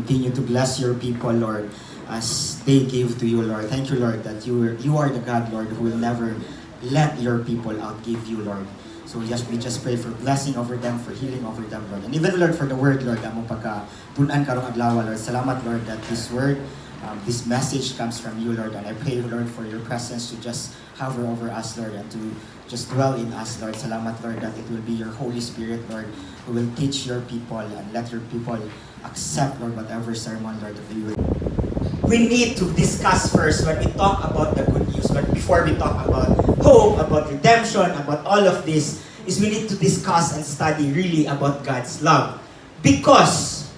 continue to bless your people, Lord, as they give to you, Lord. Thank you, Lord, that you are the God, Lord, who will never let your people outgive you, Lord. So yes, we just pray for blessing over them, for healing over them, Lord. And even, Lord, for the word, Lord, among pagka-tunan karong adlaw, Lord. Salamat, Lord, that this word, this message comes from you, Lord. And I pray, Lord, for your presence to just hover over us, Lord, and to just dwell in us, Lord. Salamat, Lord, that it will be your Holy Spirit, Lord, who will teach your people and let your people accept, Lord, whatever sermon, Lord, that they will. We need to discuss first when we talk about the good news, but before we talk about hope, about redemption, about all of this, is we need to discuss and study really about God's love. Because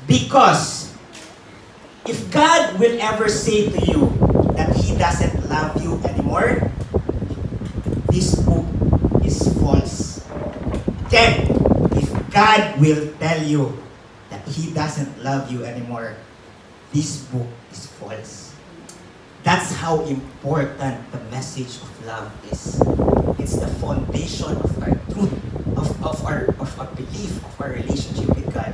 if God will ever say to you that He doesn't love you anymore, this book is false. Then, if God will tell you that He doesn't love you anymore, this book is false. That's how important the message of love is. It's the foundation of our truth, of our belief, of our relationship with God.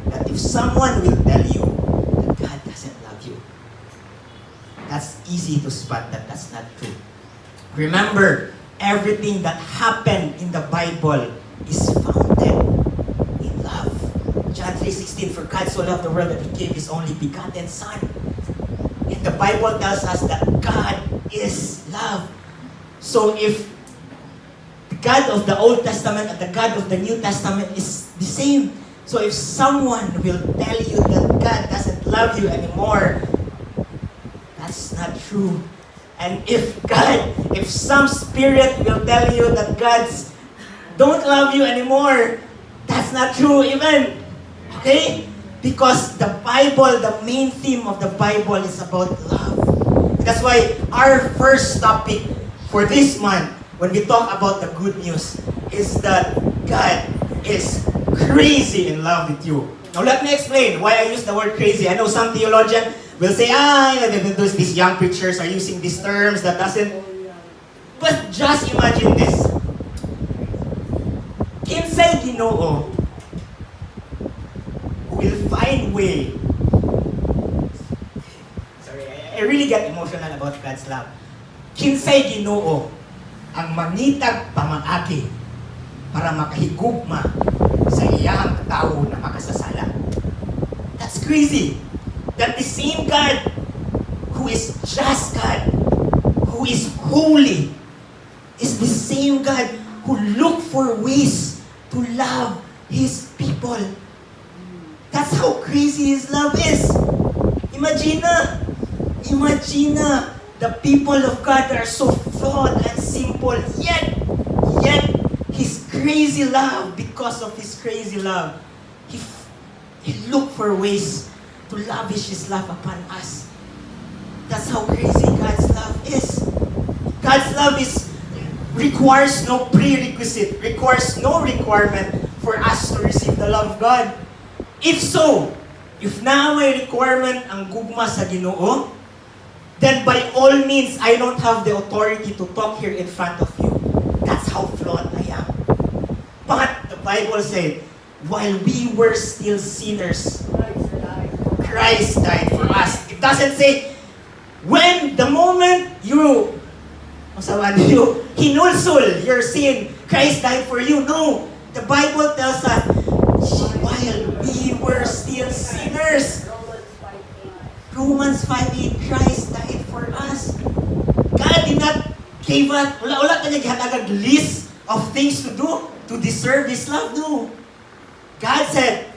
That if someone will tell you that God doesn't love you, that's easy to spot that that's not true. Remember, everything that happened in the Bible is founded in love. John 3:16, for God so loved the world that He gave His only begotten Son. And the Bible tells us that God is love. So if the God of the Old Testament and the God of the New Testament is the same, so if someone will tell you that God doesn't love you anymore, that's not true. And if some spirit will tell you that God's don't love you anymore, that's not true even. Okay? Because the Bible, the main theme of the Bible is about love. That's why our first topic for this month, when we talk about the good news, is that God is crazy in love with you. Now let me explain why I use the word crazy. I know some theologians will say, these young preachers are using these terms that doesn't... But just imagine this. Kinsay Ginoo will find way. Sorry, I really get emotional about God's love. Kinsay Ginoo ang mangitag pamangaki para makahigugma sa iyang tao na makasasala. That's crazy. That the same God who is just God, who is holy, is the same God who look for ways to love His people. That's how crazy His love is. Imagine the people of God are so flawed and simple, yet His crazy love, because of His crazy love, He look for ways to lavish His love upon us. That's how crazy God's love is. God's love requires no prerequisite, requires no requirement for us to receive the love of God. If so, if na may requirement ang gugma sa Ginoo, then by all means, I don't have the authority to talk here in front of you. That's how flawed I am. But the Bible said, while we were still sinners, Christ died for us. It doesn't say, when the moment you hinulsul your sin, Christ died for you. No. The Bible tells us, while we were still sinners, Romans 5:8, Christ died for us. God did not give us, wala kanya gihatagag list of things to do to deserve His love. No. God said,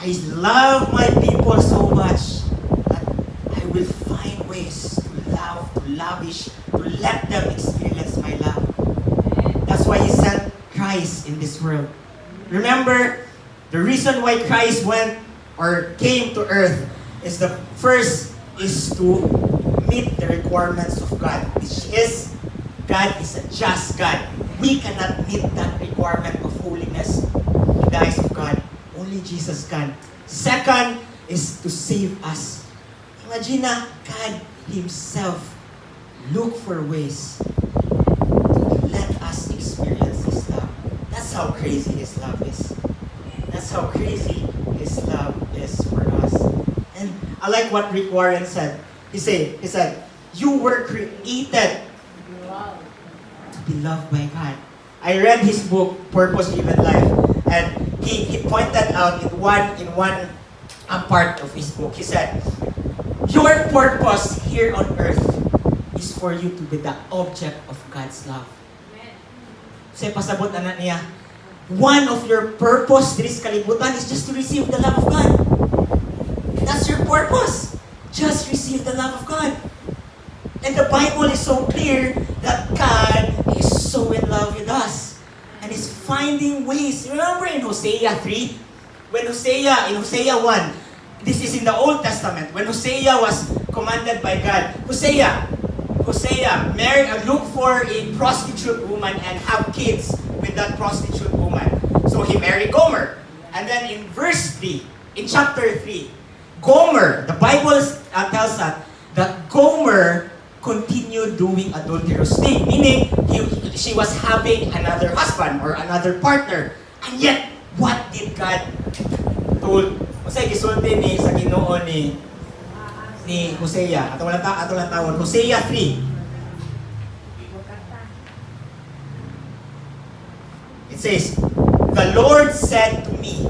I love my people so much that I will find ways to love, to lavish, to let them experience my love. That's why He sent Christ in this world. Remember, the reason why Christ went or came to earth is the first is to meet the requirements of God, which is God is a just God. We cannot meet that requirement of holiness in the eyes of God. Only Jesus can. Second is to save us. Imagine God Himself look for ways to let us experience His love. That's how crazy His love is. That's how crazy His love is for us. And I like what Rick Warren said. He said, you were created to be loved by God. I read his book, Purpose Given Life, and he pointed out in one part of his book, he said, your purpose here on earth is for you to be the object of God's love. Kasi pasabot na niya, one of your purpose diri sa kalibutan is just to receive the love of God. That's your purpose. Just receive the love of God. And the Bible is so clear that God is so in love with us. And is finding ways. Remember in Hosea 3? When in Hosea 1, this is in the Old Testament, when Hosea was commanded by God, Hosea, look for a prostitute woman and have kids with that prostitute woman. So he married Gomer. And then in verse 3, in chapter 3, Gomer, the Bible tells us that Gomer continued doing adulterous thing. Meaning, she was having another husband or another partner. And yet, what did God told? Kasi gisulti ni sa Ginoo ni Hosea. Ato lang tawon. Hosea 3. It says, the Lord said to me,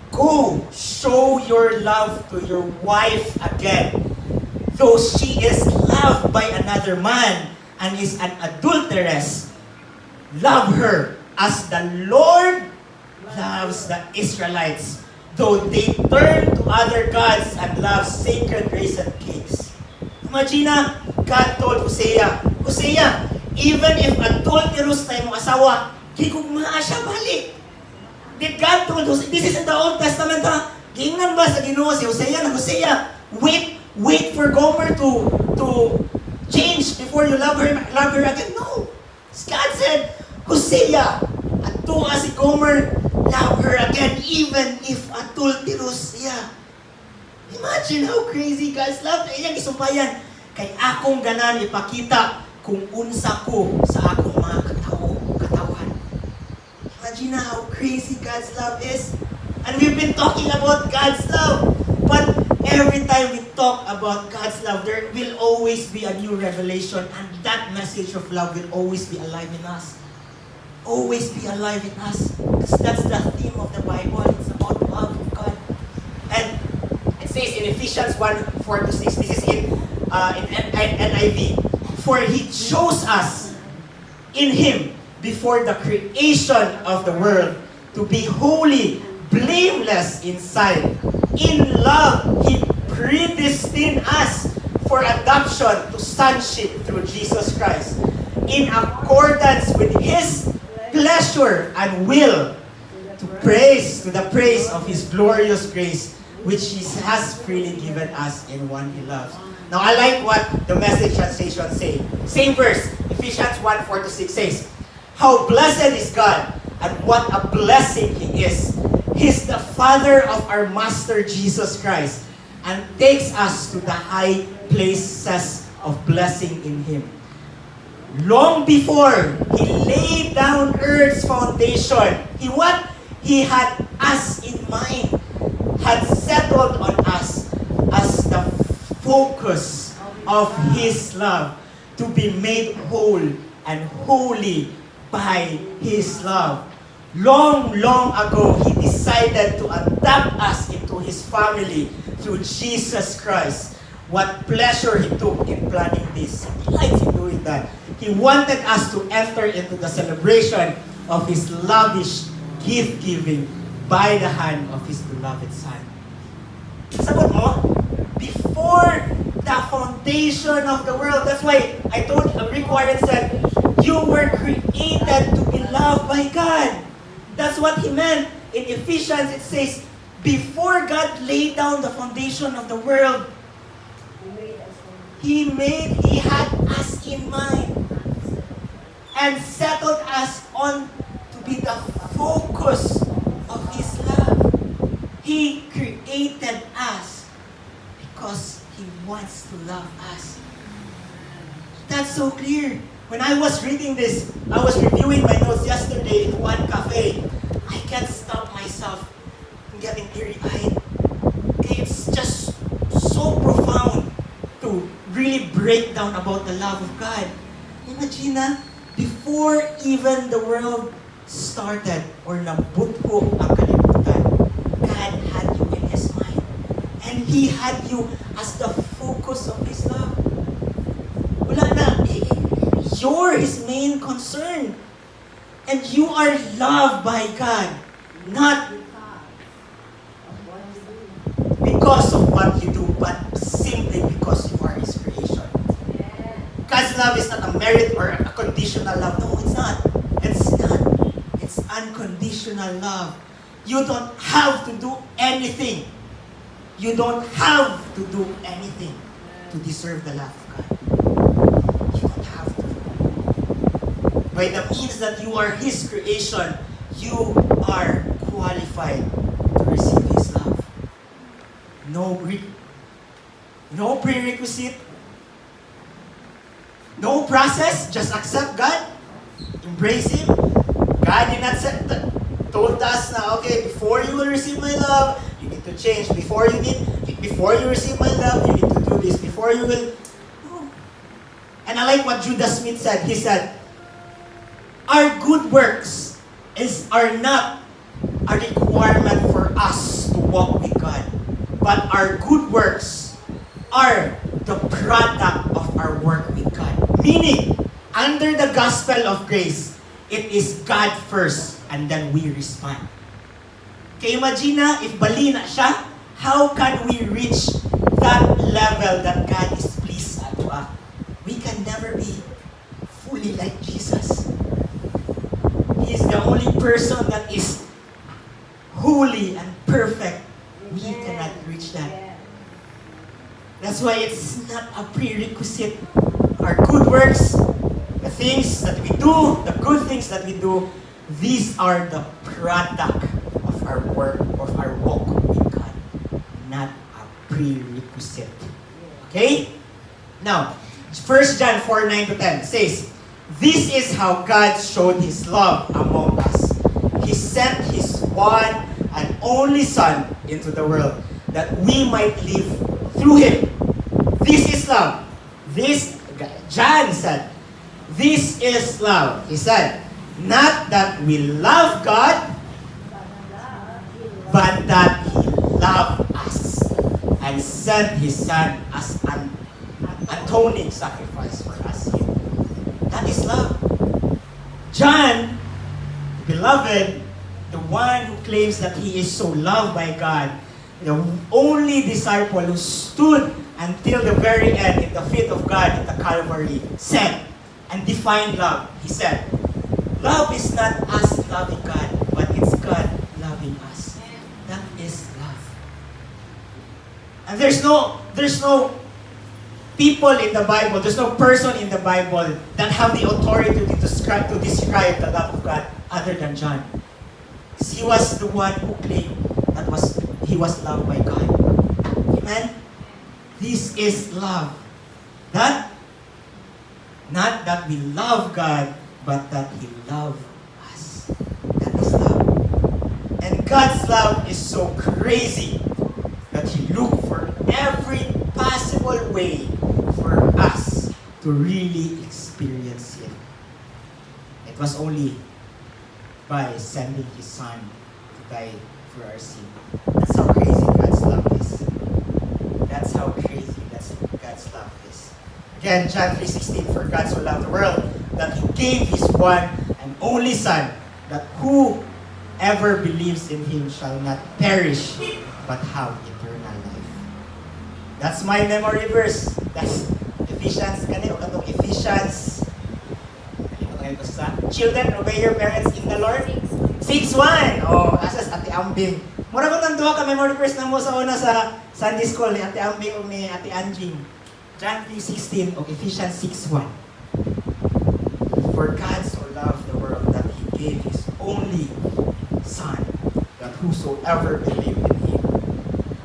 go, show your love to your wife again. Though she is loved by another man and is an adulteress, love her as the Lord loves the Israelites, though they turn to other gods and love sacred raisin cakes. Imagine, God told Hosea, even if adulterous na yung asawa, gigugmaa siya balik. Did God told Hosea, this is in the Old Testament ha, giingnan ba sa Ginoo si Hosea na, Hosea, wait for Gomer to change before you love her again? No. God said, Hosea, atua si Gomer, love her again even if adulterous siya. Imagine how crazy God's love. Iyang isumpayan, kay akong ganan ipakita kung unsa ko sa akong mga katawan. Imagine how crazy God's love is. And we've been talking about God's love. But every time we talk about God's love, there will always be a new revelation, and that message of love will always be alive in us. Always be alive in us. Because that's the theme of the Bible. It's about the love of God. And it says in Ephesians 1:4-6, this is in NIV, for He chose us in Him before the creation of the world to be holy, blameless inside. In love, He predestined us for adoption to sonship through Jesus Christ, in accordance with His pleasure and will, to the praise of His glorious grace, which He has freely given us in one He loves. Now, I like what the Message translation say. Same verse, Ephesians 1:4-6 says, how blessed is God, and what a blessing He is. He's the Father of our Master Jesus Christ, and takes us to the high places of blessing in Him. Long before He laid down earth's foundation, He had us in mind, had settled on us as the focus of His love, to be made whole and holy by His love. Long ago, He decided to adopt us into His family through Jesus Christ. What pleasure He took in planning this. He likes in doing that. He wanted us to enter into the celebration of His lavish gift-giving by the hand of His beloved Son. Sagot mo, before the foundation of the world, that's why I told Rick Warren said, you were created to be loved by God. That's what he meant. In Ephesians, it says, before God laid down the foundation of the world, He had us in mind and settled us on to be the focus of His love. He created us because He wants to love us. That's so clear. When I was reading this, I was reviewing my notes yesterday in one cafe. I can't stop myself from getting teary-eyed. Okay, it's just breakdown about the love of God. Imagine na, before even the world started or nabutho ang kalibutan, God had you in His mind. And He had you as the focus of His love. Wala na, you're His main concern. And you are loved by God, not because of what you do, but simply because you are His creation. God's love is not a merit or a conditional love. No, it's not. It's not. It's unconditional love. You don't have to do anything. You don't have to do anything to deserve the love of God. You don't have to. By the means that you are His creation, you are qualified to receive His love. No prerequisite, no process, just accept God, embrace Him. God did not told us na, okay, before you will receive my love, you need to change. Before you receive my love, you need to do this. Before you will, no. And I like what Judah Smith said. He said, our good works are not a requirement for us to walk with God. But our good works are the product of our work with God. Meaning, under the gospel of grace, it is God first and then we respond. Kaya imagine na, if bali na siya, how can we reach that level that God is pleased to us? We can never be fully like Jesus. He is the only person that is holy and perfect. We cannot reach that. That's why it's not a prerequisite. Our good works, the things that we do, the good things that we do, these are the product of our work, of our walk with God, not a prerequisite. Okay? Now, 1 John 4:9-10 says, this is how God showed His love among us. He sent His one and only Son into the world that we might live through Him. This is love. John said, this is love. He said, not that we love God, but that He loved us and sent His Son as an atoning sacrifice for us. That is love. John, beloved, the one who claims that he is so loved by God, the only disciple who stood until the very end at the feet of God at the Calvary, said and defined love. He said, love is not us loving God, but it's God loving us. That is love. And there's no people in the Bible, there's no person in the Bible that have the authority to describe the love of God other than John. He was the one who claimed that he was loved by God. Amen? This is love. Not that we love God, but that He loved us. That is love. And God's love is so crazy that He looked for every possible way for us to really experience it. It was only by sending His Son to die for our sin. That's how crazy God's love is. That's how crazy God's love is. Again, John 3:16, for God so loved the world that He gave His one and only Son, that whoever believes in Him shall not perish, but have eternal life. That's my memory verse. That's Ephesians. Ephesians. Children, obey your parents in the Lord. 6:1. Oh, asas Ate Ambing. Mura ko nang duha ka memory verse na mo sa una sa Sunday School ni Ate Ambing o ni Ate Anjing. John 3:16 o Ephesians 6:1. For God so loved the world that He gave His only Son, that whosoever believe in Him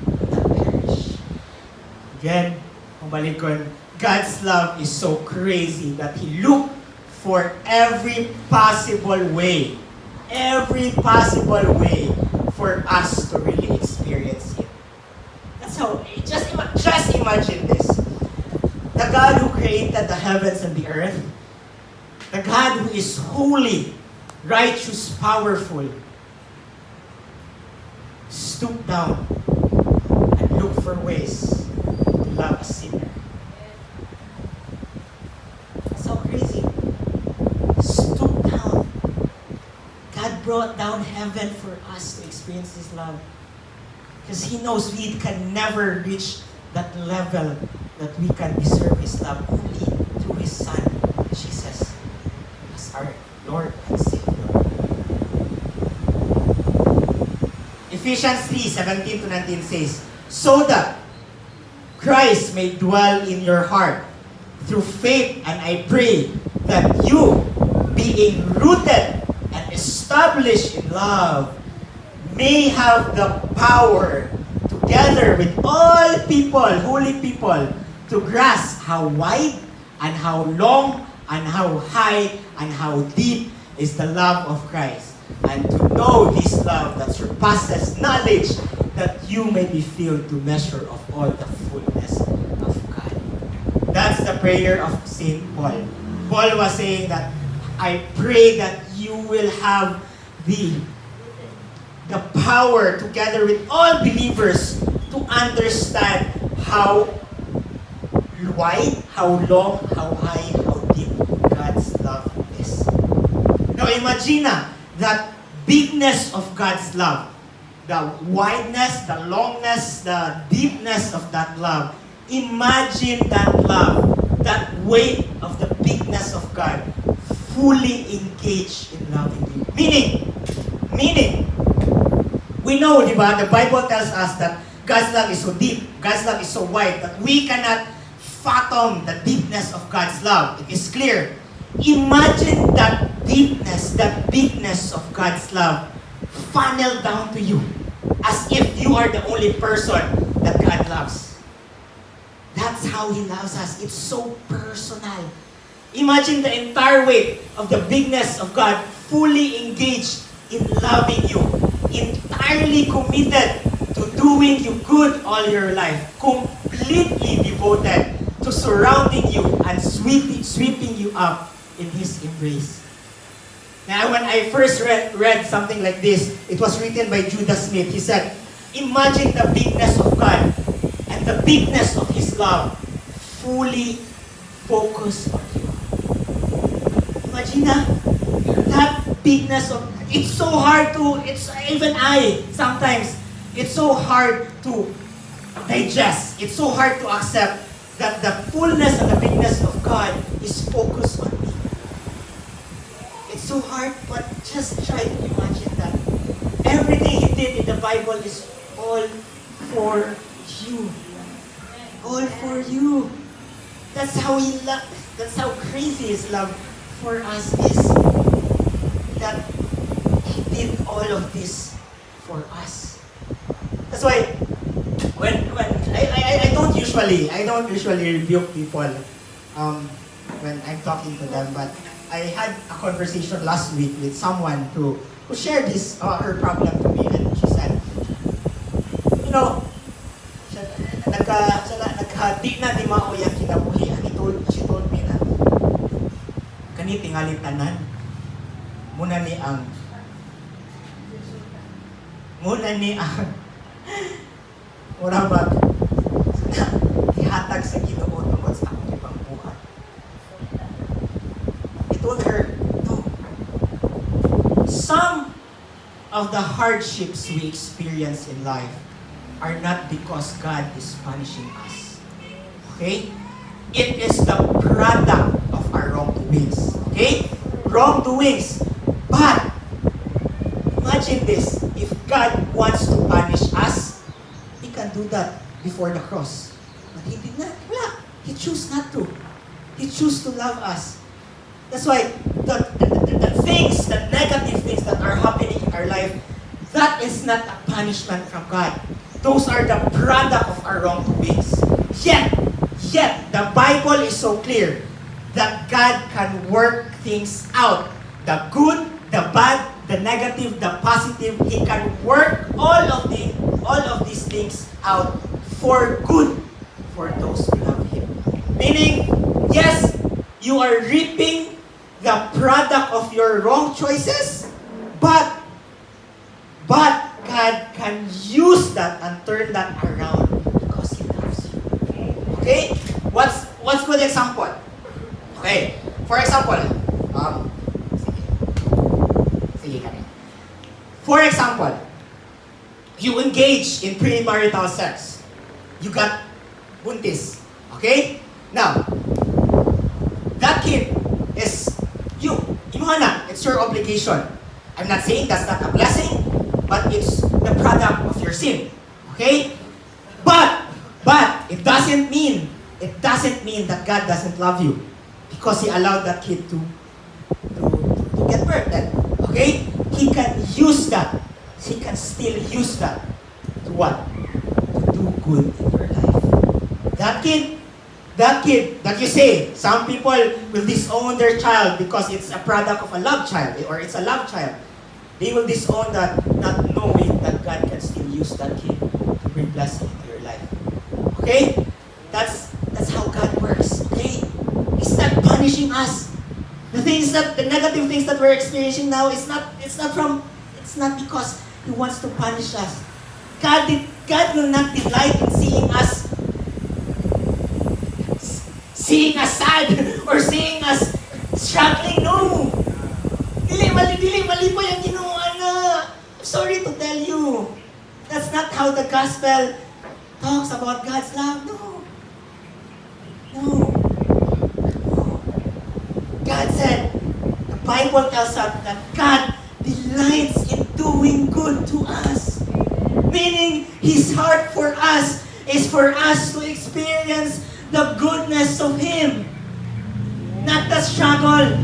will not perish. Again, balik ko, God's love is so crazy that He looked for every possible way for us to really experience it. That's how, just imagine this. The the God who created the heavens and the earth, the God who is holy, righteous, powerful, stoop down and look for ways to love a sinner. That's so crazy. Stoop down. God brought down heaven for us to experience His love. Because He knows we can never reach that level that we can deserve His love only through His Son, Jesus, as our Lord and Savior. Ephesians 3:17-19 says, so that Christ may dwell in your heart through faith, and I pray that you, being rooted and established in love, may have the power, together with all people, holy people, to grasp how wide and how long and how high and how deep is the love of Christ, and to know this love that surpasses knowledge, that you may be filled to measure of all the fullness of God. That's the prayer of St. Paul. Paul was saying that, I pray that you will have the power, together with all believers, to understand how wide, how long, how high, how deep God's love is. Now imagine that bigness of God's love, the wideness, the longness, the deepness of that love. Imagine that love, that weight of the bigness of God, fully engaged in loving you. Meaning, we know, di ba, the Bible tells us that God's love is so deep, God's love is so wide, that we cannot fathom the deepness of God's love. It is clear. Imagine that deepness, that bigness of God's love funnel down to you, as if you are the only person that God loves. That's how He loves us. It's so personal. Imagine the entire weight of the bigness of God fully engaged in loving you, entirely committed to doing you good all your life, completely devoted to surrounding you and sweeping you up in His embrace. Now, when I first read something like this, it was written by Judah Smith. He said, imagine the bigness of God and the bigness of His love fully focused on you. Imagine that bigness of, it's so hard to, even I, sometimes, it's so hard to digest. It's so hard to accept that the fullness and the bigness of God is focused on me. It's so hard, but just try to imagine that. Everything He did in the Bible is all for you. All for you. That's how He loved. That's how crazy His love for us is. That He did all of this for us. That's why when I don't usually rebuke people when I'm talking to them, but I had a conversation last week with someone who shared her problem to me, and she said, you know, di na di mao yang kinabuhi. She told me na kani tingali tanan muna ni ang ora ba ihatag sa Ginoo tungod sa akong ipangbuhat. I told her, no. Some of the hardships we experience in life are not because God is punishing us. Okay? It is the product of our wrongdoings. Okay? Wrongdoings. But, imagine this. If God wants to punish us, He can do that before the cross. But He did not. Wala. He chose not to. He chose to love us. That's why the things, the negative things that are happening in our life, that is not a punishment from God. Those are the product of our wrongdoings. Yet, the Bible is so clear that God can work things out. The good, the bad, the negative, the positive. He can work all of these things out for good for those who love Him. Meaning, yes, you are reaping the product of your wrong choices, but God can use that and turn that around because He loves you. Okay? What's good example? Okay. For example, sige kami. For example, you engage in premarital sex. You got buntis. Okay? Now, that kid is you. Imuhana. It's your obligation. I'm not saying that's not a blessing, but it's the product of your sin. Okay? But it doesn't mean that God doesn't love you because He allowed that kid to get pregnant. Okay? He can use that. He can still use that to what? To do good in your life. That kid that you say, some people will disown their child because it's a product of a love child or it's a love child. They will disown that, not knowing that God can still use that kid to bring blessing into your life. Okay? That's how God works. Okay? He's not punishing us. The negative things that we're experiencing now it's not because He wants to punish us. God will not delight in seeing us sad or seeing us struggling. No. Mali po yung ginawa na. I'm sorry to tell you. That's not how the gospel talks about God's love. No. God said, the Bible tells us that God delights in doing good to us. Meaning, His heart for us is for us to experience the goodness of Him. Not the struggle.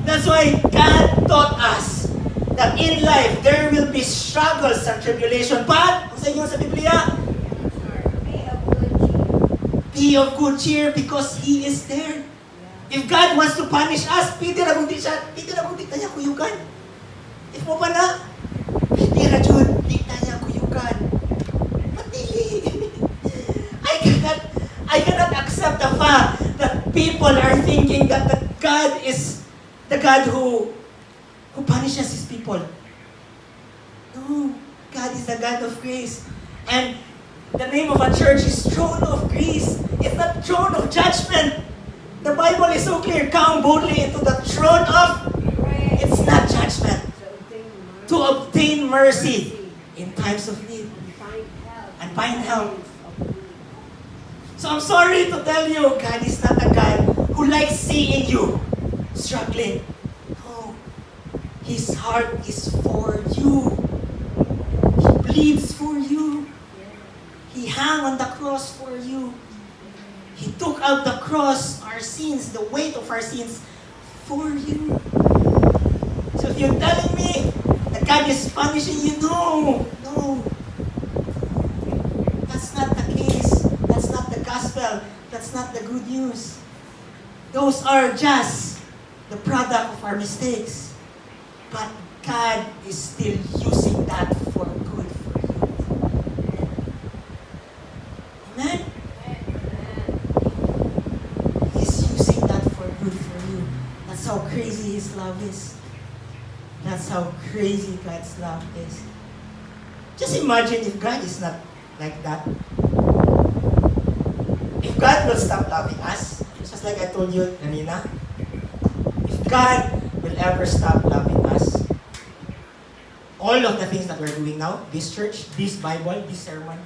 That's why God taught us that in life, there will be struggles and tribulation. But, ang sa inyo sa Biblia, be of good cheer because He is there. If God wants to punish us, pwede na bunti tayo kuyugan. If mo pa na, pwede na dyan, di tayo kuyugan. Patili. I cannot accept the fact that people are thinking that God is the God who punishes His people. No, God is the God of grace. And the name of a church is Throne of Grace. It's not throne of judgment. The Bible is so clear. Come boldly into the throne of... It's not judgment. To obtain mercy in times of need. And find help. So I'm sorry to tell you, God is not a God who likes seeing you struggling. No. His heart is for you. He bleeds for you. He hung on the cross for you. He took out the cross, our sins, the weight of our sins, for you. So if you're telling me that God is punishing you, no. That's not the case. That's not the gospel. That's not the good news. Those are just the product of our mistakes. But God is still using that for good for you. Amen? That's how crazy His love is. That's how crazy God's love is. Just imagine if God is not like that. If God will stop loving us, just like I told you kanina, if God will ever stop loving us, all of the things that we're doing now, this church, this Bible, this sermon,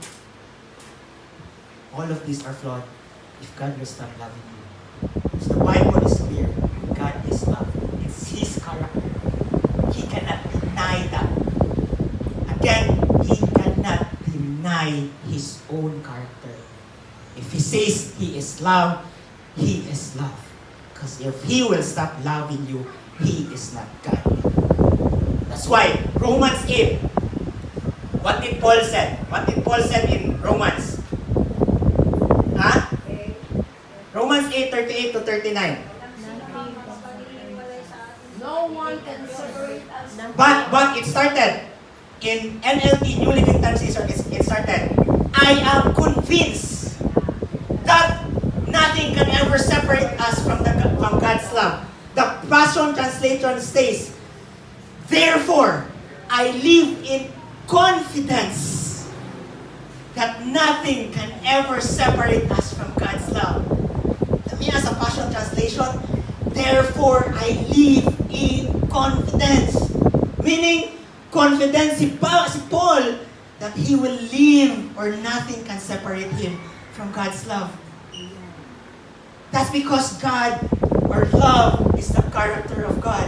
all of these are flawed if God will stop loving you. So the Bible is clear. God is love. It's His character. He cannot deny that. Again, He cannot deny His own character. If He says He is love, He is love. Because if He will stop loving you, He is not God. That's why Romans 8, what did Paul say? What did Paul say in Romans? Huh? Romans 8:38 to 39. No one can separate us. But it started in NLT, New Living Translation. It started, I am convinced that nothing ever separate us from God's love. The Passion Translation says, therefore, I live in confidence that nothing can ever separate us from God's love. Let me as a Passion Translation, therefore, I live in confidence. Meaning, confidence si Paul that he will live or nothing can separate him from God's love. That's because God, or love, is the character of God.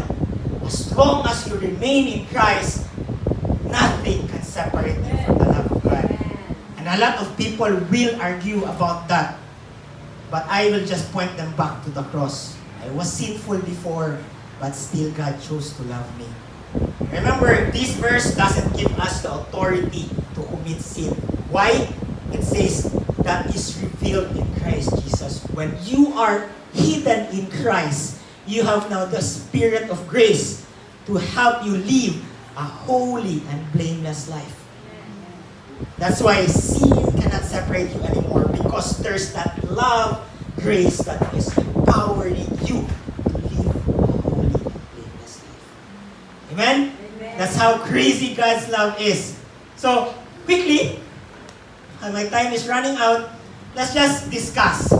As long as you remain in Christ, nothing can separate you from the love of God. And a lot of people will argue about that. But I will just point them back to the cross. I was sinful before, but still God chose to love me. Remember, this verse doesn't give us the authority to commit sin. Why? It says that is revealed in Christ Jesus. When you are hidden in Christ, you have now the Spirit of grace to help you live a holy and blameless life. That's why sin cannot separate you anymore, because there's that love, grace that is empowering you to live a holy and blameless life. Amen? That's how crazy God's love is. So, quickly, my time is running out. Let's just discuss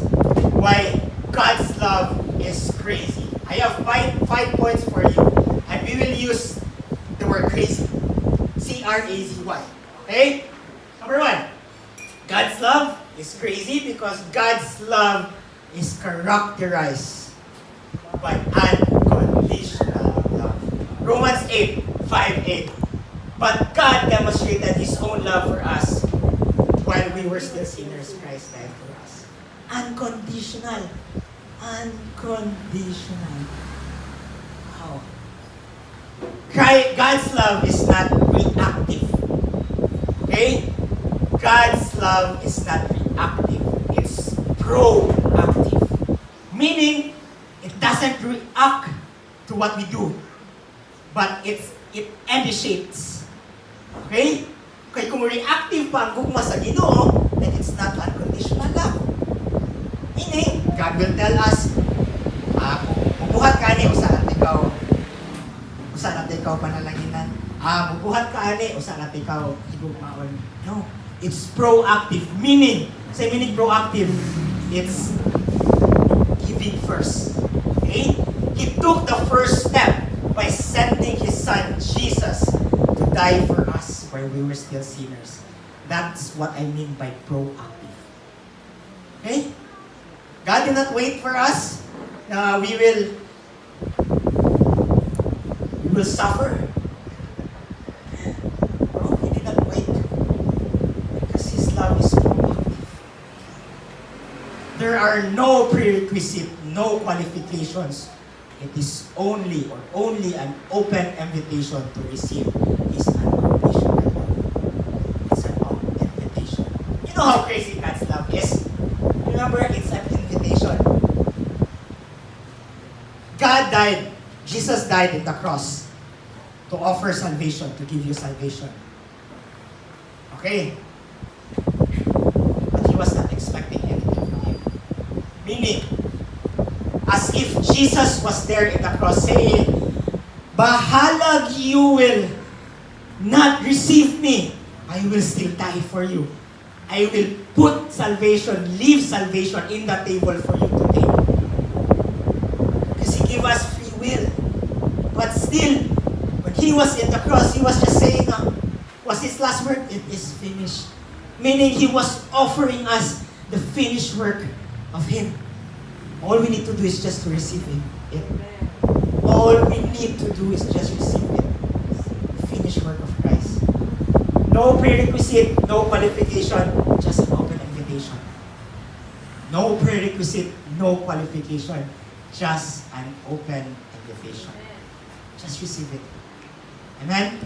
why God's love is crazy. I have five points for you, and we will use the word crazy. C-R-A-Z-Y. Okay? Number one, God's love is crazy because God's love is characterized by unconditional love. Romans 8:5-8. But God demonstrated His own love for us while we were still sinners. Christ died for us. Unconditional. Unconditional. Wow. God's love is not reactive. Okay? God's love is not reactive. It's proactive. Meaning, it doesn't react to what we do, but it initiates. Okay? Kaya kung reactive pa ang gugma sa Ginoo, then it's not unconditional love. Meaning, God will tell us, bubuhat ka ni, usa natin ikaw panalaginan. Bubuhat ka ni, usa natin ikaw higugmaon. No. It's proactive. Meaning, say meaning proactive, it's giving first. Okay? He took the first step by sending His Son, Jesus, to die for us while we were still sinners. That's what I mean by proactive. Okay? God did not wait for us. We will suffer. No, He did not wait. Because His love is proactive. There are no prerequisite, no qualifications. It is only an open invitation to receive His unconditional love. It's an open invitation. You know how crazy God's love is? Remember, it's an invitation. God died, Jesus died in the cross to offer salvation, to give you salvation. Okay? But He was not expecting anything from you. Meaning, as if Jesus was there in the cross saying, bahalag you will not receive me, I will still die for you. I will put salvation, leave salvation in the table for you to take. Because He gave us free will. But still, when He was in the cross, He was just saying, was His last word? It is finished. Meaning He was offering us the finished work of Him. All we need to do is just to receive it. All we need to do is just receive it. The finished work of Christ. No prerequisite, no qualification, just an open invitation. No prerequisite, no qualification, just an open invitation. Just receive it. Amen?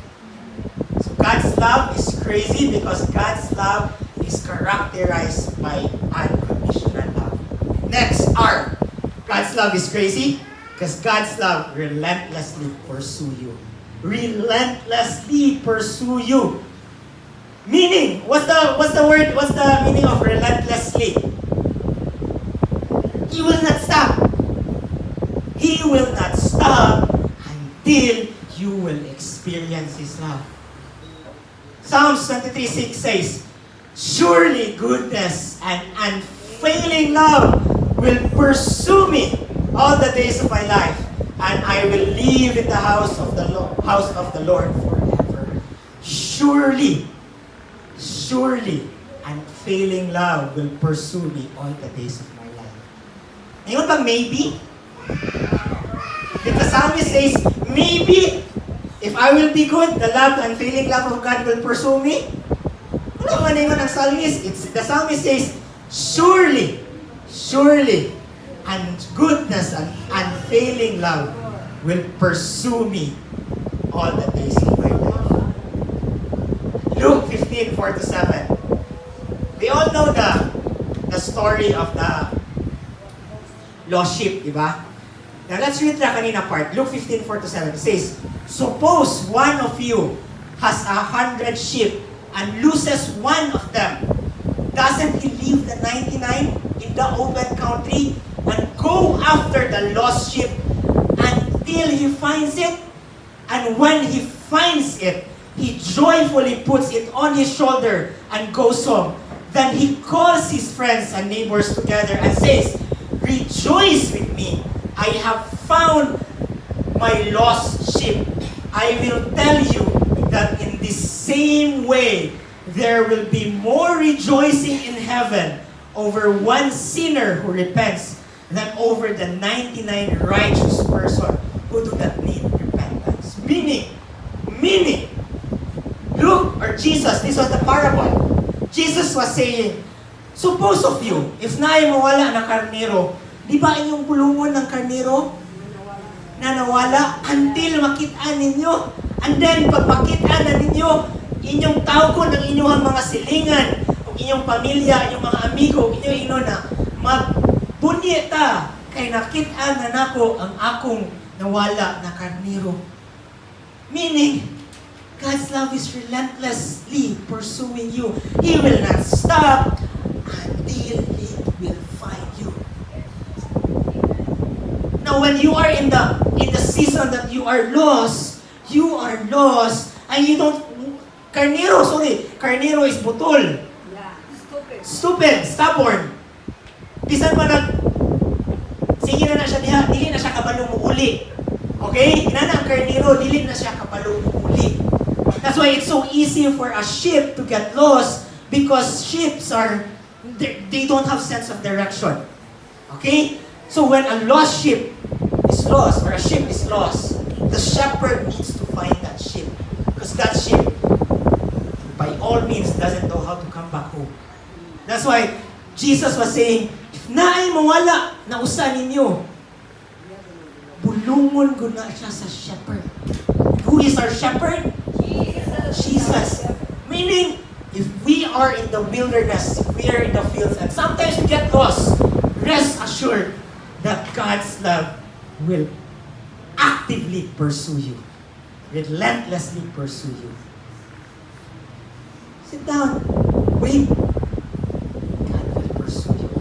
So God's love is crazy because God's love is characterized by unconditional love. Next, R. God's love is crazy because God's love relentlessly pursue you. Relentlessly pursue you. Meaning, what's the word? What's the meaning of relentlessly? He will not will not stop until you will experience His love. Psalms 23:6 says, surely goodness and unfailing love will pursue me all the days of my life, and I will live in the house of the Lord forever. Surely, unfailing love will pursue me all the days of my life. Ngayon bang maybe? If the psalmist says, maybe, if I will be good, the unfailing love of God will pursue me. Ano man naman ang psalmist? The psalmist says, surely, and goodness and unfailing love will pursue me all the days of my life. Luke 15:4-7. We all know the story of the lost sheep, di ba? Now let's read the kanina part. Luke 15:4-7. It says, suppose one of you has 100 sheep and loses one of them. Doesn't he leave the 99 in the open country and go after the lost sheep until he finds it? And when he finds it, he joyfully puts it on his shoulder and goes home. Then he calls his friends and neighbors together and says, rejoice with me, I have found my lost sheep. I will tell you that in the same way, there will be more rejoicing in heaven over one sinner who repents than over the 99 righteous person who do not need repentance. Meaning, Luke or Jesus, this was the parable. Jesus was saying, suppose of you, if naay mawala na karnero, di ba inyong bulungon ng karnero na nawala until makita ninyo? And then, pag makita na ninyo, inyong tawgon ng inyong mga silingan, inyong pamilya, inyong mga amigo, inyong na magbunyi ta, kay nakita na nako ang akong nawala na karnero. Meaning, God's love is relentlessly pursuing you. He will not stop until He will find you. Now, when you are in the season that you are lost, and you don't, Carnero is butol. Yeah. Stupid, stubborn. Bisan pa sige na siya diha, dili na siya kabalo mo uli. Okay? Inana ang karnero, dili na siya kabalo mo uli. That's why it's so easy for a sheep to get lost, because sheep they don't have sense of direction. Okay? So when a lost sheep is lost, or a sheep is lost, the shepherd needs to find that sheep. Because that sheep, by all means, doesn't know how to come back home. That's why Jesus was saying, if naay mawala na usa ninyo, bulungon ko na siya sa shepherd. Who is our shepherd? Jesus. Meaning, if we are in the wilderness, if we are in the fields, and sometimes we get lost, rest assured that God's love will actively pursue you. Relentlessly pursue you. Sit down. Wait. God will pursue you.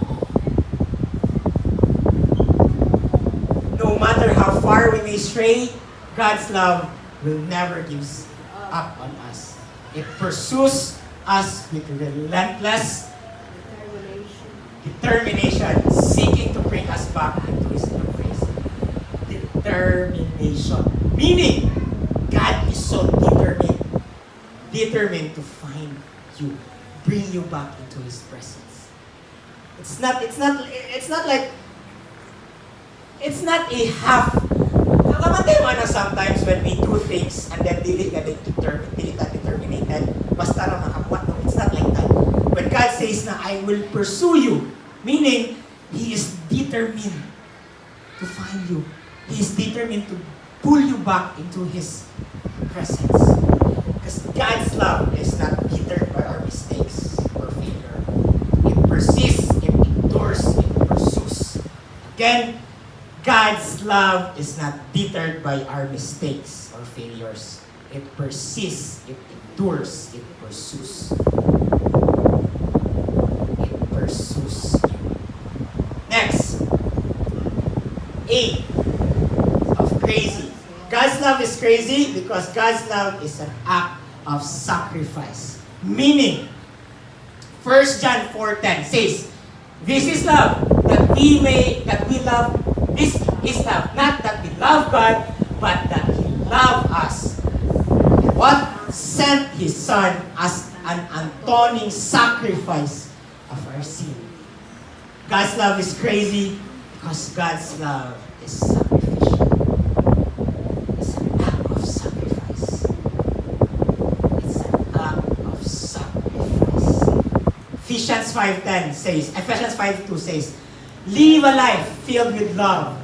No matter how far we may stray, God's love will never give up on us. It pursues us with relentless determination, seeking to bring us back into His embrace. Determination. Meaning, God is so determined to find you, bring you back into His presence. It's not a half. Nakamatay mo na sometimes when we do things and then dili ka determinated, basta na makabuat. No, it's not like that. When God says na, I will pursue you, meaning, He is determined to find you. He is determined to pull you back into His presence. Because God's love is not deterred by our mistakes or failure. It persists, it endures, it pursues. Again, God's love is not deterred by our mistakes or failures. It persists, it endures, it pursues. It pursues. Next. A. crazy. God's love is crazy because God's love is an act of sacrifice. Meaning, 1 John 4:10 says, "This is love, that we love. This is love, not that we love God, but that He loved us. What? Sent His Son as an atoning sacrifice of our sin." God's love is crazy because God's love is sacrificial. It's an act of sacrifice. It's an act of sacrifice. Ephesians 5:2 says, "Live a life filled with love,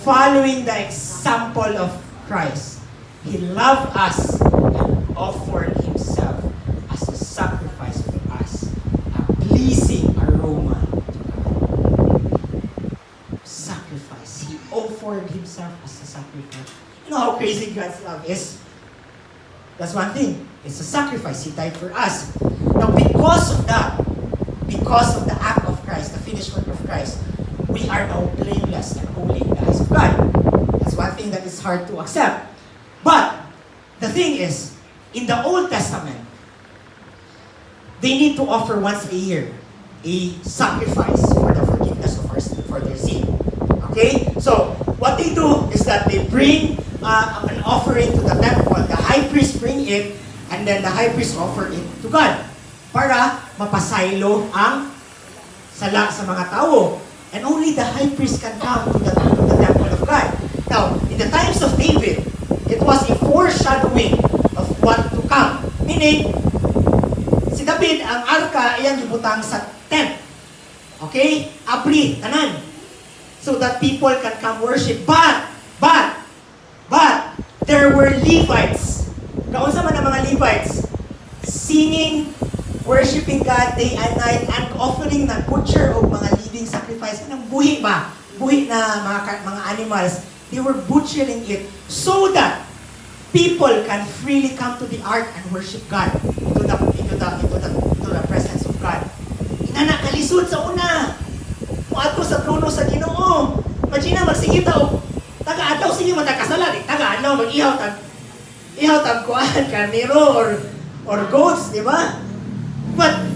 following the example of Christ. He loved us and offered Himself as a sacrifice for us, a pleasing aroma to God." Sacrifice. He offered Himself as a sacrifice. You know how crazy God's love is? That's one thing. It's a sacrifice. He died for us. Now, because of the act of Christ, the finished work of Christ, we are now blameless and holy in the eyes of God. That's one thing that is hard to accept. But the thing is, in the Old Testament, they need to offer once a year a sacrifice for the forgiveness of for their sin. Okay? So, what they do is that they bring an offering to the temple. The high priest bring it, and then the high priest offer it to God para mapasaylo ang sala sa mga tao. And only the high priest can come to the temple of God. Now, in the times of David, it was a foreshadowing of what to come. Meaning, si David, ang arka, iyang gibutang sa tent. Okay? Abri, tanan. So that people can come worship. But, there were Levites. Kaunsa man ang mga Levites? Singing, worshiping God day and night, and offering ng butcher o mga living sacrifice. Anong buhi ba? Buhi na mga animals. They were butchering it so that people can freely come to the ark and worship God into the presence of God. Inana kalisod sa una. Muadto sa trono sa Ginoo. Imagine magsigita og taga-adlaw sige matagkasala, taga-adlaw mag-ihaw tag kuan karnero or goats, di ba? But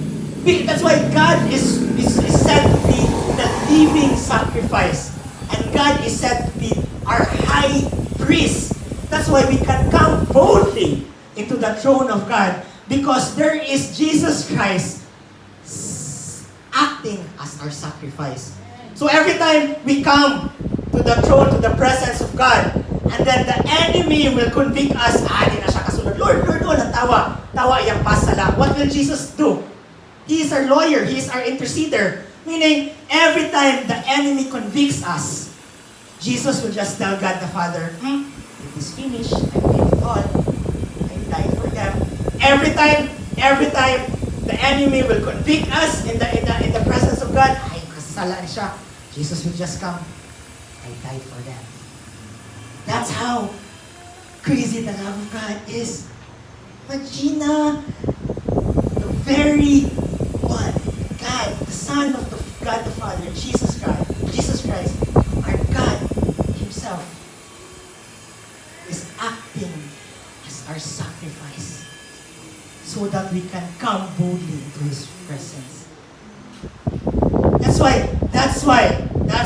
that's why God is said to be the living sacrifice. And God is said to be our high priest. That's why we can come boldly into the throne of God, because there is Jesus Christ acting as our sacrifice. So every time we come to the throne, to the presence of God, and then the enemy will convict us, di na siya kasunod. Lord, ang tawa iyang pasala. What will Jesus do? He is our lawyer. He is our interceder. Meaning, every time the enemy convicts us, Jesus will just tell God the Father, it is finished. I paid it all. I died for them. Every time the enemy will convict us in the presence of God, ay, kasala siya. Jesus will just come. I died for them. That's how crazy the love of God is. Imagine the very one, God, the Son of God the Father, Jesus Christ, our God Himself, is acting as our sacrifice so that we can come boldly into His presence. That's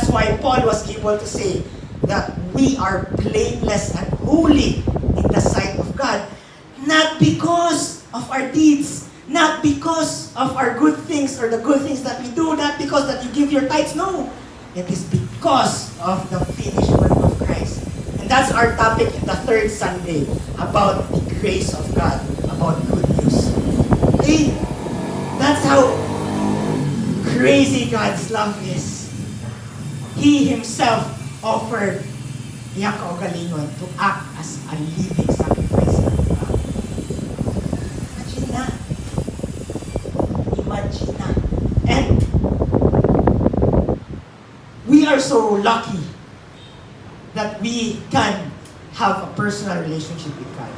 why Paul was able to say that we are blameless and holy in the sight of God, not because of our deeds, not because of our good things or the good things that we do, not because that you give your tithes, no. It is because of the finished work of Christ. And that's our topic in the third Sunday, about the grace of God, about good news. Okay? That's how crazy God's love is. He Himself offered iyang kaugalingon to act as a living sacrifice to God. Imagine na. And we are so lucky that we can have a personal relationship with God.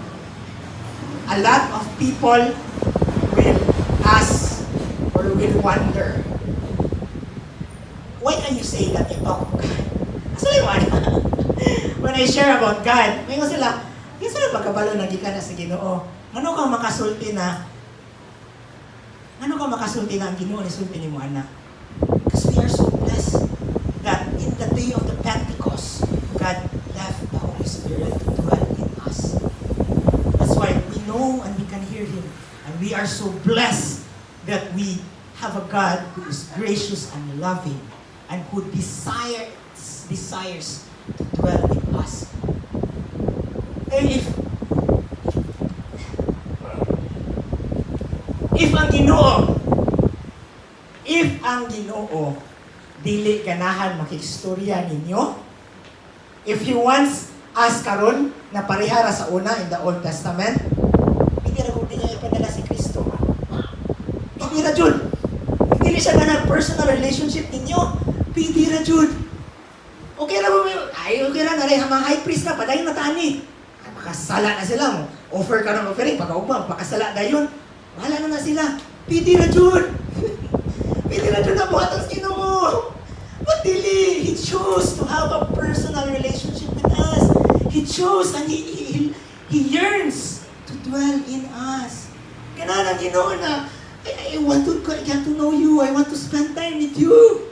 A lot of people will ask or will wonder, why can you say that you talk to God? Asa yung ano? when I share about God, may sila, kaya sila pagkabalo na gikan na sa Ginoo. Ano ka makasulti na ang Ginoo ni sulti ni mo anak? Because we are so blessed that in the day of the Pentecost, God left the Holy Spirit to dwell in us. That's why we know and we can hear Him. And we are so blessed that we have a God who is gracious and loving and who desires to dwell in us. And if ang Ginoo dili ganahan makistorya ninyo, if He wants us karon na parehara sa una in the Old Testament, hindi na kung niya ipadala si Kristo. Hindi na jud. Hindi siya na personal relationship ninyo. Hindi na jud. Okay na ba mo? Ay, okay na rin. Mga high priest na, padayon na tani. Ay, makasala na sila mo. Offer ka ng offering, pagkaubang, pakasala na yun. Wala na sila. Hindi na jud. Hindi na jud na buhat ang Ginoo. But dili, He chose to have a personal relationship with us. He chose and He yearns to dwell in us. Ganaan ang Ginoo na, I want to get to know you. I want to spend time with you.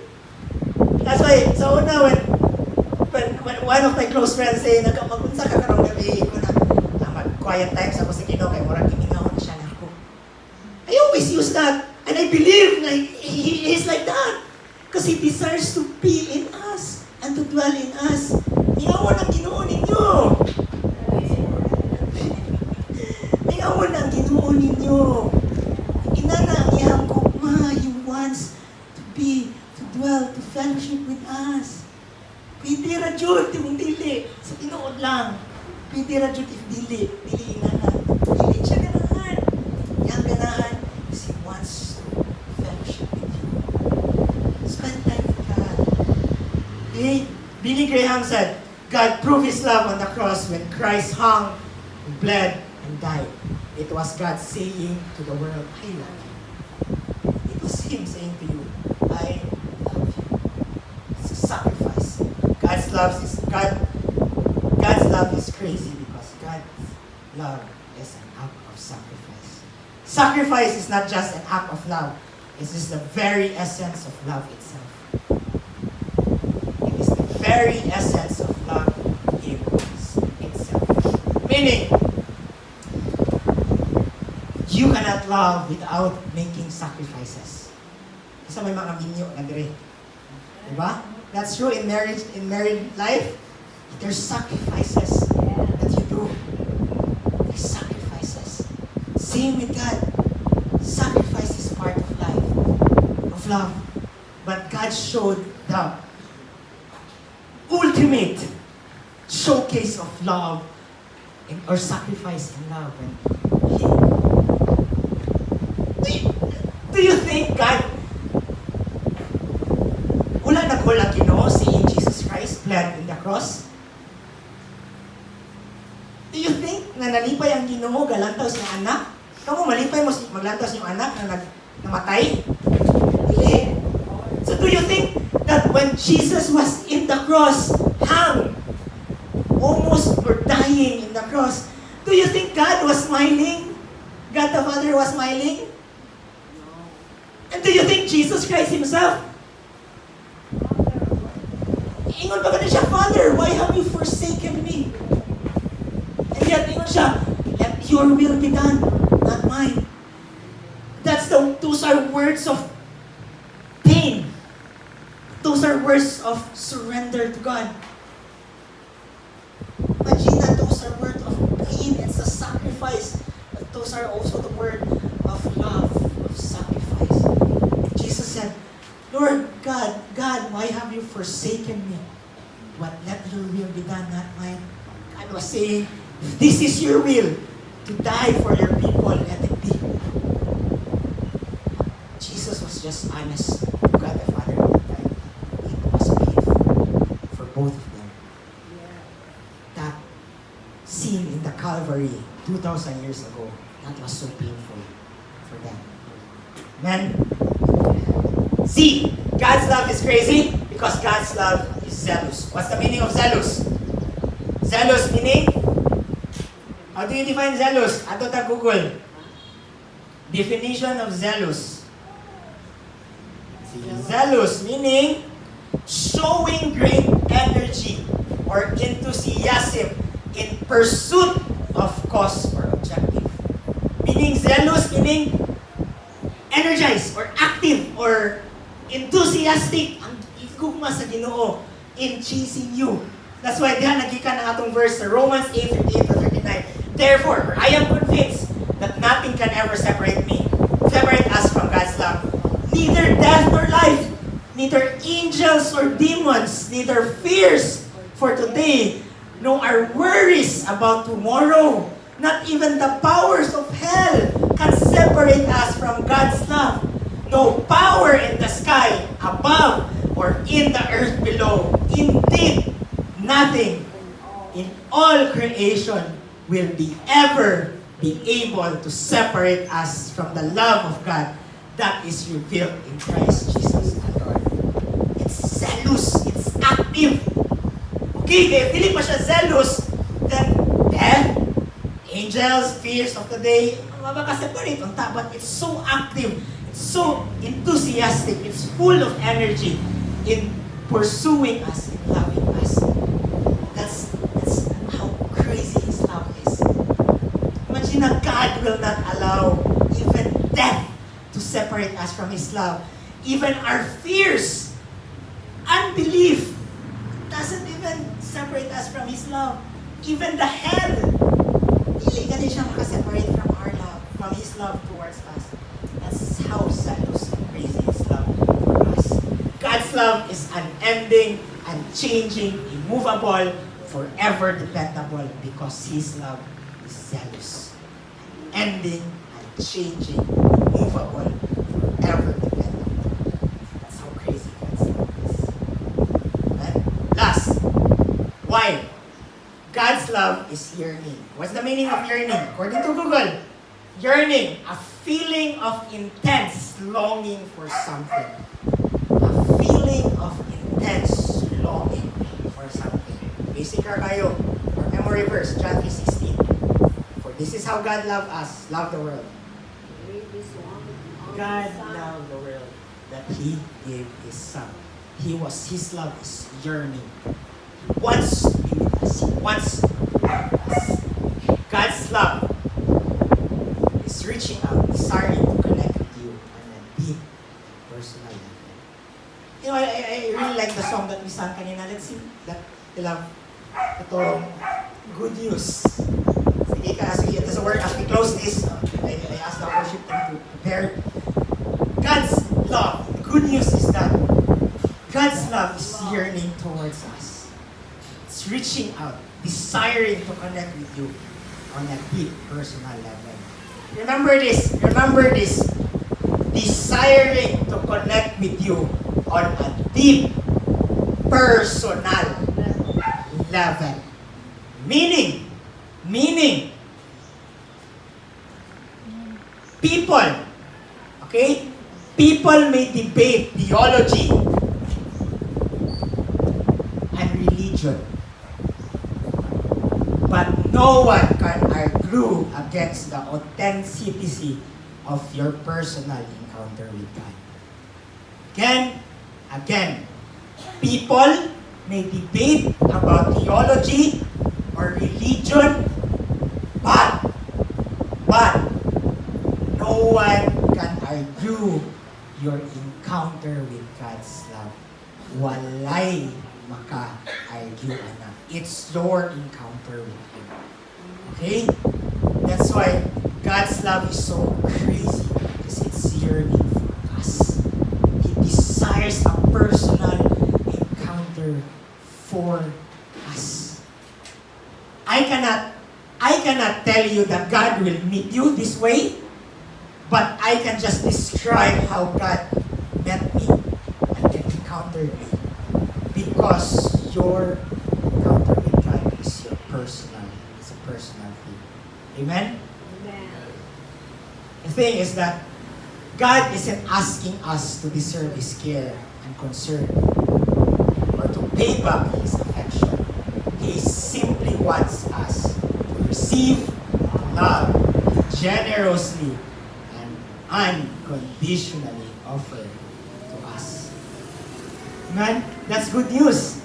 That's why, sa una, when one of my close friends say, nagkamagunsa ka karong gabi ko na, mag-quiet time sa ko sa Ginoo, kaya murag kimingawan siya na ako. I always use that. And I believe na He is like that. Because He desires to be in us and to dwell in us. Mingawan ang Ginoo ninyo. Mingawan ang Ginoo ninyo. Inana ang iyang gugma. He wants to dwell, to fellowship with us. Pwede ra jud, yung dili. Sa tinuod lang. Pwede ra jud if dili. Dili inana. Dili siya ganahan. Yang ganahan is He wants to fellowship with you. Spend time with God. Okay? Billy Graham said, God proved His love on the cross when Christ hung, bled, and died. It was God saying to the world, I love you. It was Him saying to you, I love you. It's a sacrifice. God's love is crazy because God's love is an act of sacrifice. Sacrifice is not just an act of love. It is the very essence of love itself. It is the very essence of love itself. Meaning, you cannot love without making sacrifices. Kasi may mga minyo na dire. Diba? That's true in marriage, in married life. There's sacrifices that you do. There's sacrifices. Same with God. Sacrifice is part of life, of love. But God showed the ultimate showcase of love or sacrifice in love when do you think God wala nagwala Ginoo si Jesus Christ bled in the cross? Do you think na nalipay ang Ginoo galantaw sa anak? Kamu malipay mo maglantaw sa iyong anak na namatay? Dili. So do you think that when Jesus was in the cross, hung, almost or dying in the cross, do you think God was smiling? God the Father was smiling? And do you think Jesus Christ Himself? Ingon ba ganun siya, Father, why have you forsaken me? And yet, ingon siya, let your will be done, not mine. Those are words of pain. Those are words of surrender to God. Imagine that those are words of pain, it's a sacrifice. But those are also the word of love, of sacrifice. Jesus said, Lord God, why have you forsaken me? But let your will be done, not mine. God was saying, if this is your will, to die for your people, let it be. Jesus was just honest to God the Father all the time. It was painful for both of them. That scene in the Calvary 2,000 years ago, that was so painful for them. Amen? See, God's love is crazy because God's love is zealous. What's the meaning of zealous? Zealous meaning? How do you define zealous? Ato ta Google. Definition of zealous. Zealous meaning showing great energy or enthusiasm in pursuit of cause or objective. Meaning zealous meaning energized or active or enthusiastic ang igugma sa Ginoo in chasing you. That's why diha nagikan ang atong verse sa Romans 8:38-39. Therefore, I am convinced that nothing can ever separate us from God's love. Neither death nor life, neither angels or demons, neither fears for today, nor our worries about tomorrow. Not even the powers of hell can separate us from God's love. No power in the sky above or in the earth below. Indeed, nothing in all creation will ever be able to separate us from the love of God that is revealed in Christ Jesus our Lord. It's zealous. It's active. Okay, if hindi pa siya zealous, then death, angels, fears of the day, mabaka-separate on top. But it's so active. It's so enthusiastic. It's full of energy in pursuing us, in loving us. That's how crazy His love is. Imagine that God will not allow even death to separate us from His love. Even our fears, unbelief, doesn't even separate us from His love. Even the hell, hindi ganun siya makaseparate from our love, from His love towards us. That's how zealous and crazy His love for us. God's love is unending, unchanging, immovable, forever dependable because His love is zealous, ending, unchanging, immovable, forever dependable. That's how crazy God's love is. And last, why? God's love is yearning. What's the meaning of yearning? According to Google, yearning, a feeling of intense longing for something. A feeling of intense longing for something. Basic ka kayo. Or memory verse, John 3:16. For this is how God loved us, loved the world. God loved the world that He gave His Son. His love is yearning. He wants to be with us. He wants to love us. God's love is reaching out, desiring to connect with you on a deep, personal level. You know, I really like the song that we sang kanina. Let's sing that we love. Ito, good news. Sige ka, sige. As we close this, I ask the worship team to prepare. God's love, the good news is that God's love is yearning towards us. It's reaching out, desiring to connect with you on a deep personal level. Remember this, desiring to connect with you on a deep personal level. Meaning, people, okay? People may debate theology and religion, but no one can argue against the authenticity of your personal encounter with God. Again, people may debate about theology or religion, but no one can argue your encounter with God's love. Walay maka-argue na. It's your encounter with Him. Okay? That's why God's love is so crazy because it's yearning for us. He desires a personal encounter for us. I cannot tell you that God will meet you this way, but I can just describe how God met me and encountered me. Because your encounter with God is a personal thing. Amen? The thing is that God isn't asking us to deserve His care and concern or to pay back His affection. He simply wants us to receive love generously and unconditionally offer to us. Amen? That's good news.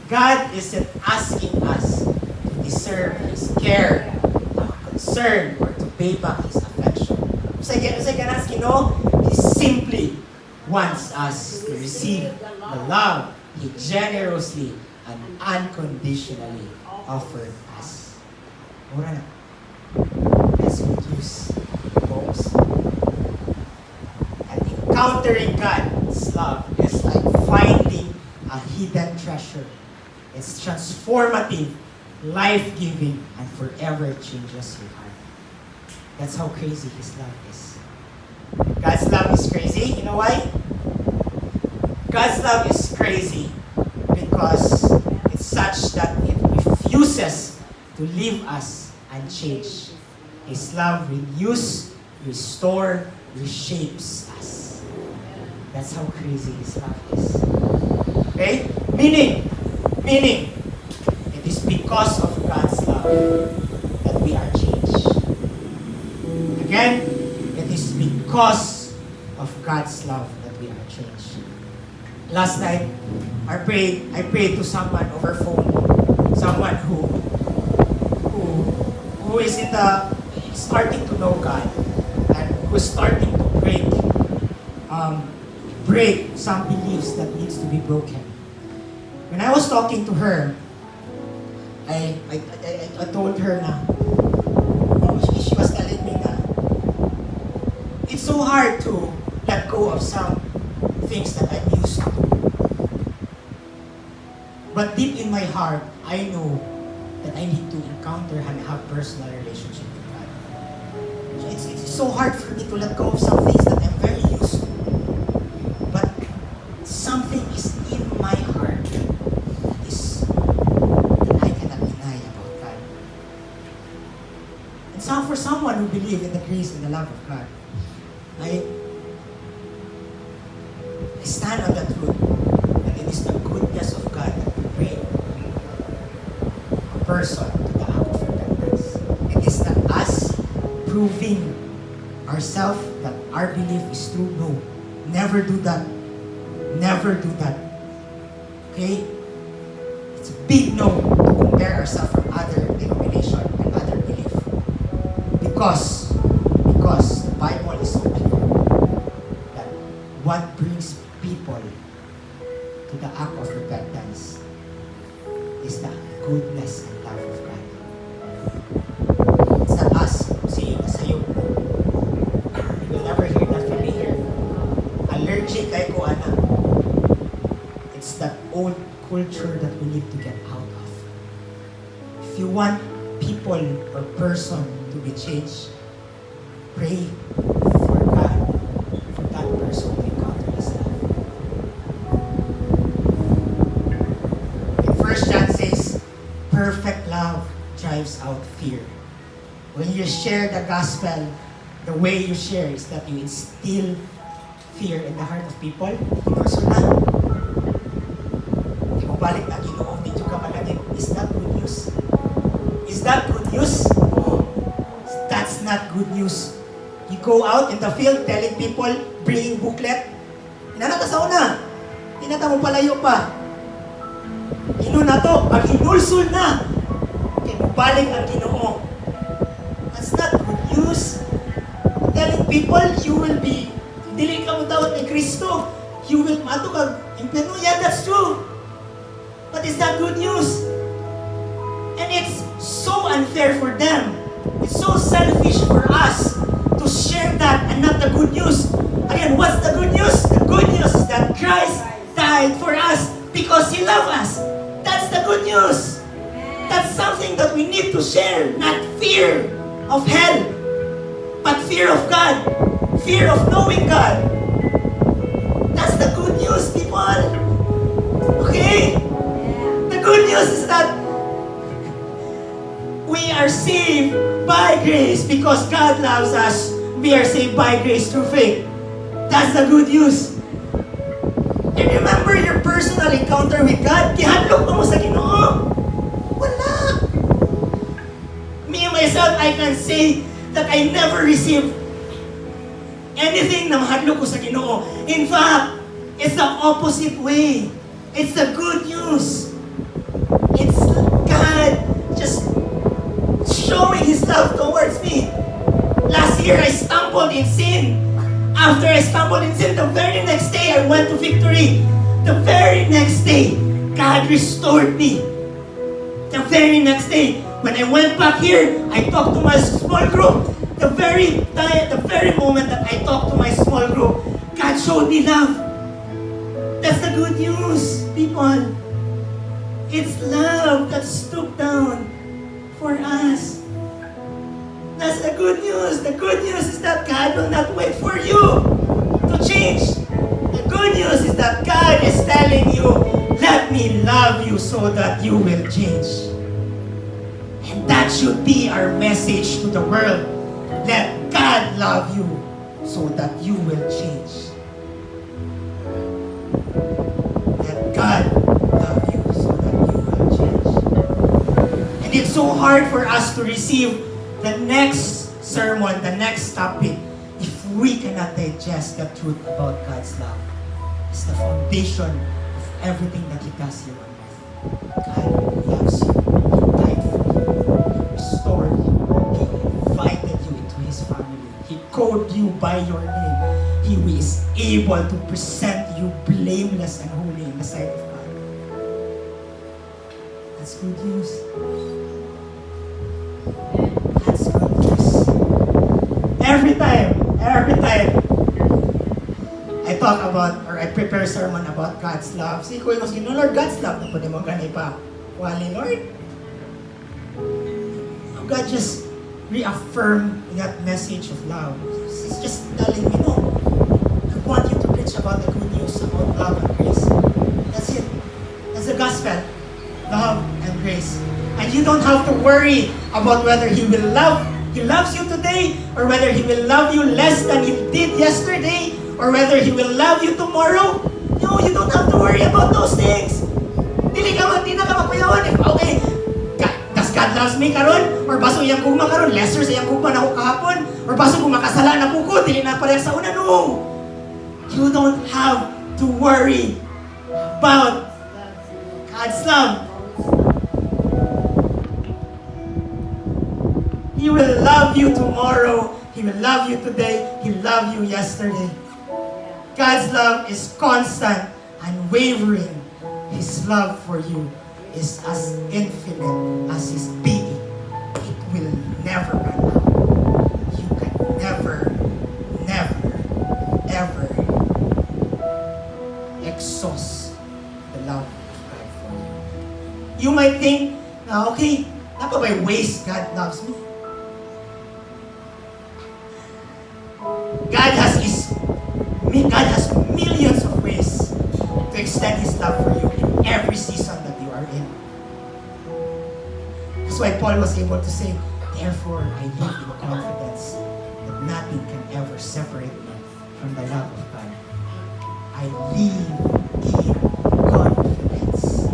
God isn't asking us to deserve His care, concern, or to pay back His affection. Sa ganas, He simply wants us to receive the love He generously and unconditionally offered us. Mura na. That's good news, folks. And encountering God's love is like finding a hidden treasure. It's transformative, life-giving, and forever changes your heart. That's how crazy His love is. God's love is crazy. You know why? God's love is crazy because it's such that it refuses to leave us unchanged. His love renews, restores, reshapes us. That's how crazy His love is. Okay? Meaning, it is because of God's love that we are changed. Again, it is because of God's love that we are changed. Last night, I prayed to someone over phone, someone who is starting to know God and who is starting to break some beliefs that needs to be broken. When I was talking to her, I told her na, she was telling me na, it's so hard to let go of some things that I'm used to. But deep in my heart, I know that I need to encounter and have personal relationship with God. It's so hard for me to let go of some things that I'm very used to. But something is in my heart that I cannot deny about God. And so for someone who believes in the grace and the love of God, I stand on that truth, and it is the goodness of God that will bring a person to the act of repentance. It is not us proving ourselves that our belief is true. No. Never do that. Never do that. Okay? It's a big no to compare ourselves from other denomination and other belief. Because the Bible is so clear that what brings people to the act of repentance is the goodness and love of God. It's not us saying sa'yo. You will never hear that from me here. Allergic kay ko, ana. It's that old culture that we need to get out of. If you want people or person to be changed, pray for God, for that person to encounter His love. In 1 John says, perfect love drives out fear. When you share the gospel, the way you share is that you instill fear in the heart of people. Person na. Di mo balik na Ginoo, di ka malagin. Is that good news? Is that good news? That's not good news. You go out in the field telling people, bringing booklet. Inanata sa una. Tinata mo palayo pa. Ino na to, pag hinulsul na, kaya balik ang Ginoo. That's not good news. Telling people, you will be, dili ka mo tawad ni Kristo. You will mato ka, impyerno. Yeah, that's true. But is that good news? And it's so unfair for them. It's so selfish for us to share that and not the good news. Again, what's the good news? The good news is that Christ died for us because He loved us. That's the good news. That's something that we need to share, not fear of hell, but fear of God, fear of knowing God. That's the good news, people. Okay? The good news is that we are saved by grace because God loves us. We are saved by grace through faith. That's the good news. And remember your personal encounter with God. Gihanlok mo sa Ginoo. Wala. I can say that I never received anything na mahadlok ko sa Ginoo. In fact, it's the opposite way. It's the good news. It's God just showing His love towards me. Last year, I stumbled in sin. After I stumbled in sin, the very next day, I went to victory. The very next day, God restored me. The very next day, when I went back here, I talked to my small group. The very moment that I talked to my small group, God showed me love. That's the good news, people. It's love that stooped down for us. That's the good news. The good news is that God will not wait for you to change. The good news is that God is telling you, let me love you so that you will change. And that should be our message to the world. Let God love you so that you will change. Let God love you so that you will change. And it's so hard for us to receive the next sermon, the next topic, if we cannot digest the truth about God's love. It's the foundation of everything that He does here on earth. God loves you. He died for you. He restored you. He invited you into His family. He called you by your name. He is able to present you blameless and holy in the sight of God. That's good news. That's good news. Every time I talk about or I prepare a sermon about God's love, si ko yung Lord, God's love, na pwede mo ganay pa. Wali, Lord. God just reaffirmed that message of love. He's just telling me, no, I want you to preach about the good news about love and grace. That's it. That's the gospel. Love and grace. And you don't have to worry about whether He loves you today, or whether He will love you less than He did yesterday, or whether He will love you tomorrow. No, you don't have to worry about those things. Di na ka makuyawan. If, okay, does God loves me karon? Or baso iyang gugma karon? Lesser sa iyang gugma na ako kahapon? Or baso kung makasala na po ko, dili na pareha sa una? No. You don't have to worry about God's love. He will love you tomorrow. He will love you today. He loved you yesterday. God's love is constant, unwavering. His love for you is as infinite as His being. It will never run out. You can never, ever exhaust the love of God for you. You might think, okay, not by ways God loves me. God has millions of ways to extend His love for you in every season that you are in. That's why Paul was able to say, therefore I live in confidence that nothing can ever separate me from the love of God. I live in confidence.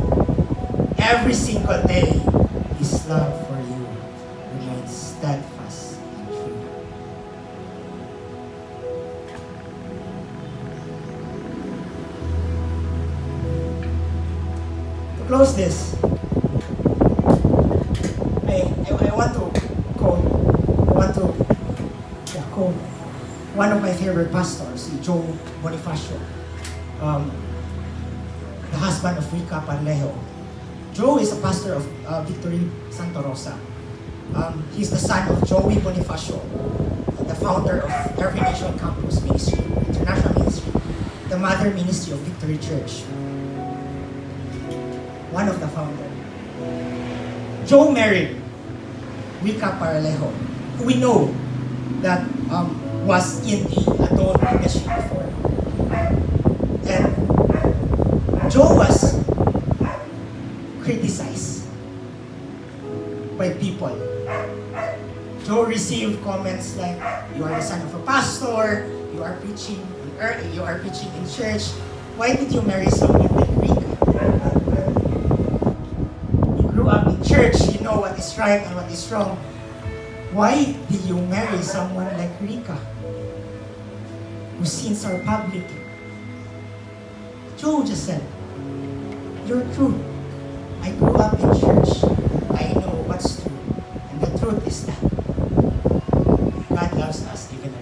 Every single day, His love for you remains steadfast and true. Close this. I want to quote one of my favorite pastors, Joe Bonifacio, the husband of Rica Parlejo. Joe is a pastor of Victory Santa Rosa. He's the son of Joey Bonifacio, the founder of Every Nation Campus Ministry, International Ministry, the mother ministry of Victory Church. One of the founders. Joe married Rica Parlejo, who we know that was in the adult ministry before. And Joe was criticized by people. Joe received comments like, you are the son of a pastor, you are preaching in church, why did you marry someone like Rica? You grew up in church, you know what is right and what is wrong. Why did you marry someone like Rika, whose sins are public? Joe just said, "You're true. I grew up in church. I know what's true. And the truth is that God loves us even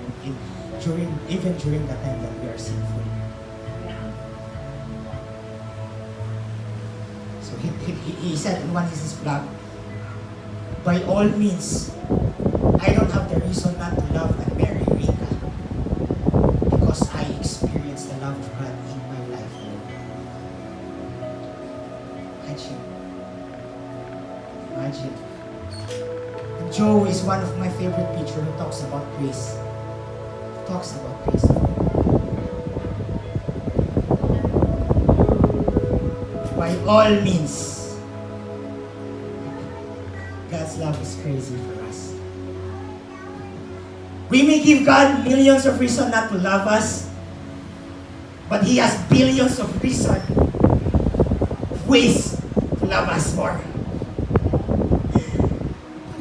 during the time that we are sinful." So he said in one of his blog, "By all means, I don't have the reason not to love and marry Rika because I experienced the love of God in my life." Imagine. And Joe is one of my favorite preachers who talks about grace. Talks about grace. By all means, God's love is crazy for us. We may give God millions of reasons not to love us, but He has billions of reasons, ways to love us more.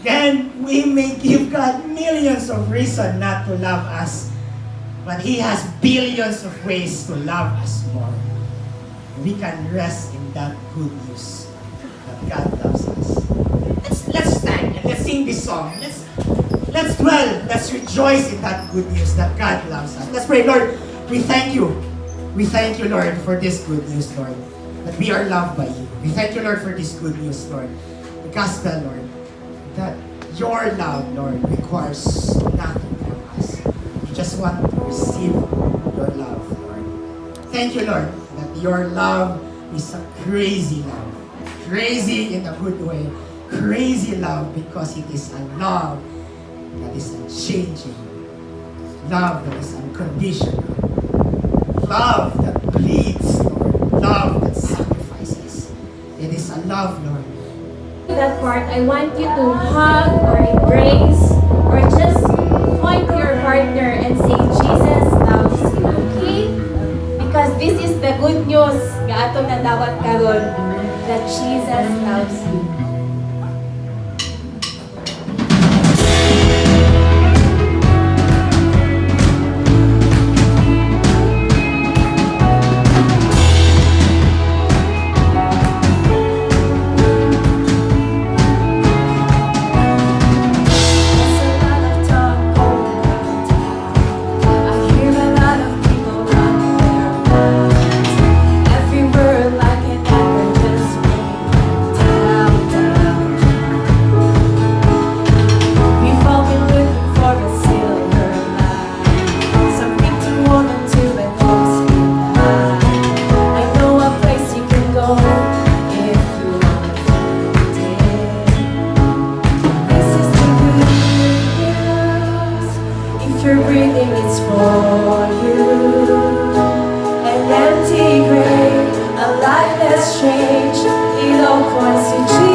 Again, we may give God millions of reasons not to love us, but He has billions of ways to love us more. We can rest in that good news that God loves us. Let's stand and let's sing this song. Let's dwell, let's rejoice in that good news that God loves us. Let's pray. Lord, we thank you. We thank you, Lord, for this good news, Lord, that we are loved by you. We thank you, Lord, for this good news, Lord. The gospel, Lord, that your love, Lord, requires nothing from us. We just want to receive your love, Lord. Thank you, Lord, that your love is a crazy love. Crazy in a good way. Crazy love because it is a love that is unchanging. Love that is unconditional. Love that bleeds, Lord. Love that sacrifices. It is a love, Lord. That part, I want you to hug or embrace or just point to your partner and say, Jesus loves you, okay? Because this is the good news nga atong nadawat karon that Jesus loves you. You're breathing, it's for you. An empty grave, a life that's changed. It all points to Jesus.